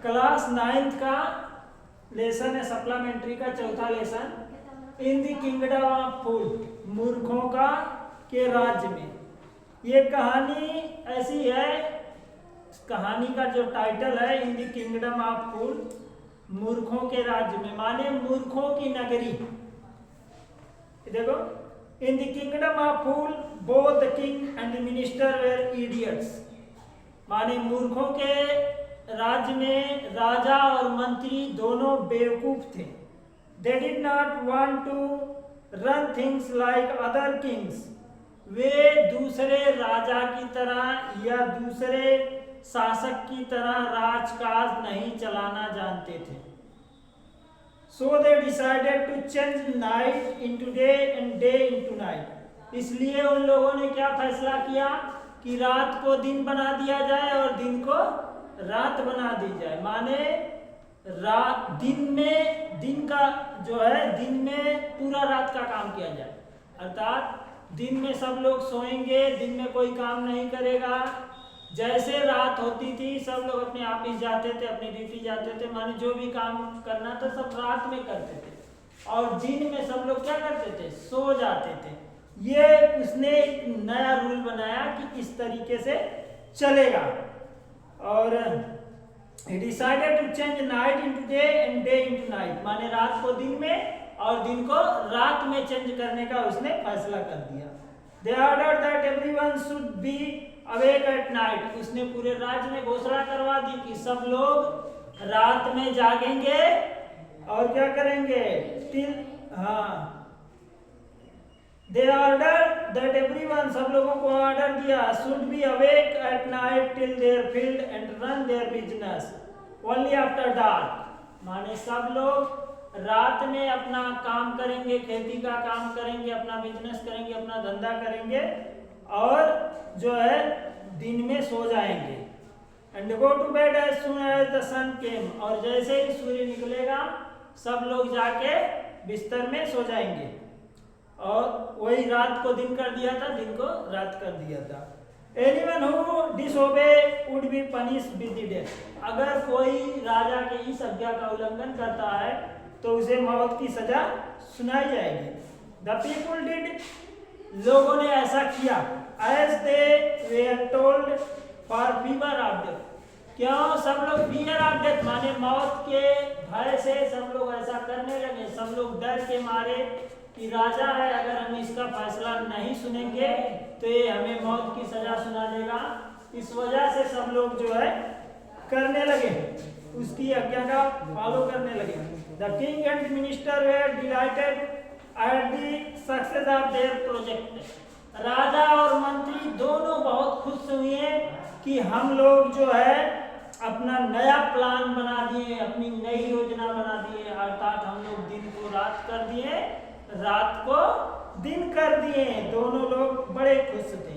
Class 9th का lesson है, supplementary का चौथा lesson, in the kingdom of fool, मूर्खों का के राज्य में। ये कहानी ऐसी है, कहानी का जो टाइटल है in the kingdom of fool, मूर्खों के राज्य में, माने मूर्खों की नगरी। देखो, in the kingdom of fool both the king and the minister were idiots, माने मूर्खों के राज्य में राजा और मंत्री दोनों बेवकूफ थे। They did not want to run things like other kings, वे दूसरे राजा की तरह या दूसरे शासक की तरह राजकाज नहीं चलाना जानते थे। So they decided to change night into day and day into night. इसलिए उन लोगों ने क्या फैसला किया कि रात को दिन बना दिया जाए और दिन को रात बना दी जाए, माने दिन में दिन का जो है दिन में पूरा रात का काम किया जाए, अर्थात दिन में सब लोग सोएंगे, दिन में कोई काम नहीं करेगा। जैसे रात होती थी सब लोग अपने ऑफिस जाते थे, अपनी ड्यूटी जाते थे, माने जो भी काम करना था सब रात में करते थे, और दिन में सब लोग क्या करते थे, सो जाते थे। ये उसने एक नया रूल बनाया कि इस तरीके से चलेगा, और he decided to change night into day and day into night, माने रात को दिन में और दिन को रात में चेंज करने का उसने फैसला कर दिया। They ordered that everyone should be awake at night, उसने पूरे राज्य में घोषणा करवा दी कि सब लोग रात में जागेंगे और क्या करेंगे They ordered that everyone, सब लोगों को ऑर्डर दिया, should be awake at night till their field and run their business only after dark, माने सब लोग रात में अपना काम करेंगे, खेती का काम करेंगे, अपना बिजनेस करेंगे, अपना धंधा करेंगे, और जो है दिन में सो जाएंगे। And go to bed as soon as the sun came, और जैसे ही सूर्य निकलेगा सब लोग जाके बिस्तर में सो जाएंगे, और वही रात को दिन कर दिया था, दिन को रात कर दिया था। Anyone who disobey would be punished with death, अगर कोई राजा के इस आज्ञा का उल्लंघन करता है तो उसे मौत की सजा सुनाई जाएगी। The people did, लोगों ने ऐसा किया, as they were told for fear of death, क्यों सब लोग fear of death माने मौत के भय से सब लोग ऐसा करने लगे। सब लोग डर के मारे कि राजा है, अगर हम इसका फैसला नहीं सुनेंगे तो ये हमें मौत की सजा सुना देगा, इस वजह से सब लोग जो है करने लगे, उसकी आज्ञा का फॉलो करने लगे। The king and minister were delighted at the success of their project, राजा और मंत्री दोनों बहुत खुश हुए कि हम लोग जो है अपना नया प्लान बना दिए, अपनी नई योजना बना दिए, अर्थात हम लोग दिन को रात कर दिए, रात को दिन कर दिए। दोनों लोग बड़े खुश थे।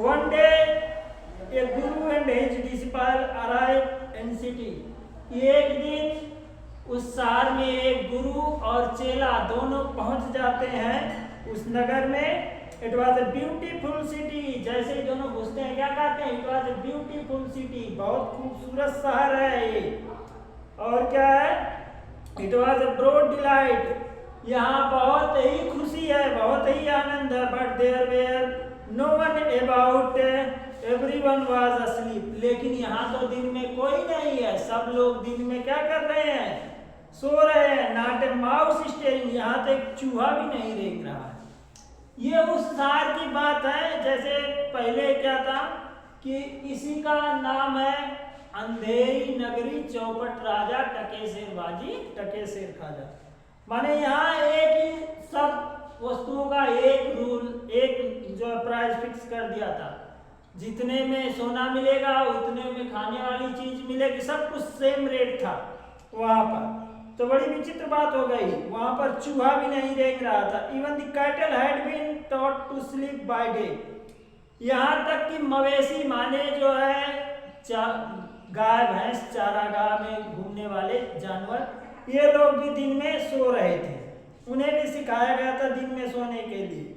One day a guru and his disciple arrived in city, एक दिन उस शहर में एक गुरु और चेला दोनों पहुंच जाते हैं उस नगर में। It was a beautiful city, जैसे ही दोनों घुसते हैं क्या कहते हैं, It was a beautiful city, बहुत खूबसूरत शहर है ये। और क्या है, It was a broad delight, यहाँ बहुत ही खुशी है, बहुत ही आनंद है। But there were no one about, everyone was asleep, लेकिन यहाँ तो दिन में कोई नहीं है, सब लोग दिन में क्या कर रहे हैं, सो रहे हैं। Not a mouse stirring, यहाँ तो एक चूहा भी नहीं रेंग रहा है। ये उस शहर की बात है, जैसे पहले क्या था कि इसी का नाम है अंधेरी नगरी, चौपट राजा, टकेशेर बाजी, टकेशेर खाजा, माने यहाँ एक ही सब वस्तुओं का एक रूल, एक जो प्राइस फिक्स कर दिया था, जितने में सोना मिलेगा उतने में खाने वाली चीज मिलेगी, सब कुछ सेम रेट था वहां पर। तो बड़ी विचित्र बात हो गई, वहां पर चूहा भी नहीं रेंग रहा था। Even the cattle had been taught to sleep by day, यहाँ तक कि मवेशी माने जो है गाय भैंस चारागाह में घूमने वाले जानवर, ये लोग भी दिन में सो रहे थे, उन्हें भी सिखाया गया था दिन में सोने के लिए।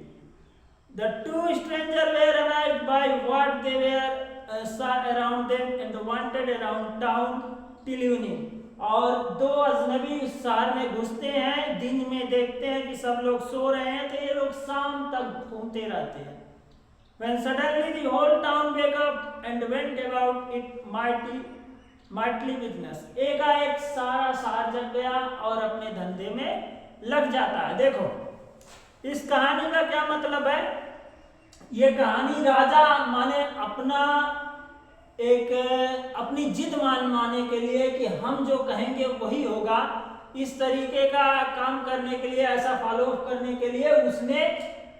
The two strangers were amazed by what they were saw around them and wandered around town till evening. और दो अजनबी उस शहर में घुसते हैं, दिन में देखते हैं कि सब लोग सो रहे हैं, तो ये लोग शाम तक घूमते रहते हैं। When suddenly the whole town wake up and went about it mightily business। एकाएक सारा शहर जग गया और अपने धंधे में लग जाता है। देखो इस कहानी का क्या मतलब है, ये कहानी राजा माने अपना एक अपनी जिद मानने के लिए कि हम जो कहेंगे वही होगा, इस तरीके का काम करने के लिए, ऐसा फॉलो करने के लिए उसने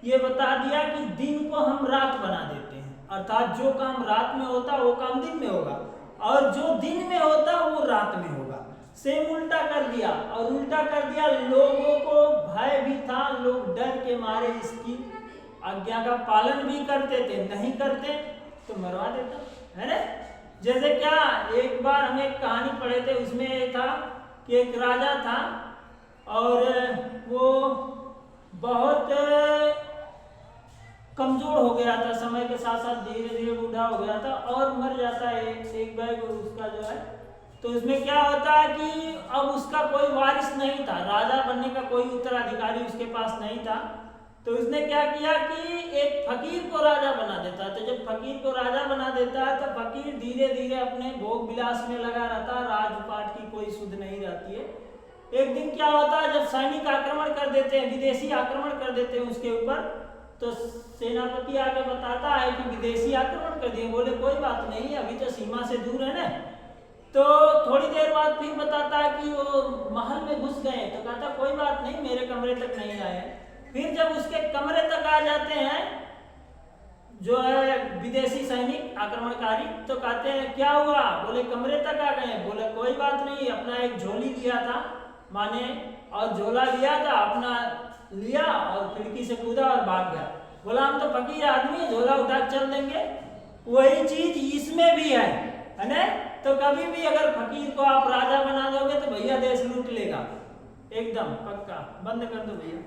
ये बता दिया कि दिन को हम रात बना देते हैं, अर्थात जो काम रात में होता वो काम दिन में होगा और जो दिन में होता वो रात में होगा। सेम उल्टा कर दिया, और उल्टा कर दिया, लोगों को भय भी था, लोग डर के मारे इसकी आज्ञा का पालन भी करते थे, नहीं करते तो मरवा देता है ना। जैसे क्या, एक बार हम एक कहानी पढ़े थे, उसमें ये था कि एक राजा था और वो बहुत कमजोर हो गया था, समय के साथ साथ धीरे धीरे बूढ़ा हो गया था और मर जाता है एक बैग उसका जो है। तो इसमें क्या होता है कि अब उसका कोई वारिस नहीं था, राजा बनने का कोई उत्तराधिकारी उसके पास नहीं था। तो उसने क्या किया कि एक फकीर को राजा बना देता है। तो जब फकीर को राजा बना देता है तो फकीर धीरे धीरे अपने भोग विलास में लगा रहता है, राजपाट की कोई सुध नहीं रहती है। एक दिन क्या होता है, जब सैनिक आक्रमण कर देते हैं, विदेशी आक्रमण कर देते हैं उसके ऊपर, तो सेनापति आके बताता है कि विदेशी आक्रमण कर दिए। बोले कोई बात नहीं, अभी तो सीमा से दूर है ना। तो थोड़ी देर बाद फिर बताता है कि वो महल में घुस गए। तो कहता कोई बात नहीं, मेरे कमरे तक नहीं आए। फिर जब उसके कमरे तक आ जाते हैं जो है विदेशी सैनिक आक्रमणकारी, तो कहते हैं क्या हुआ? बोले कमरे तक आ गए। बोले कोई बात नहीं, अपना एक झोली लिया था माने, और झोला लिया था अपना, लिया और खिड़की से कूदा और भाग गया। बोला हम तो फकीर आदमी है, झोला उठा चल देंगे। वही चीज इसमें भी है ना। तो कभी भी अगर फकीर को आप राजा बना दोगे तो भैया देश लूट लेगा, एकदम पक्का। बंद कर दो भैया।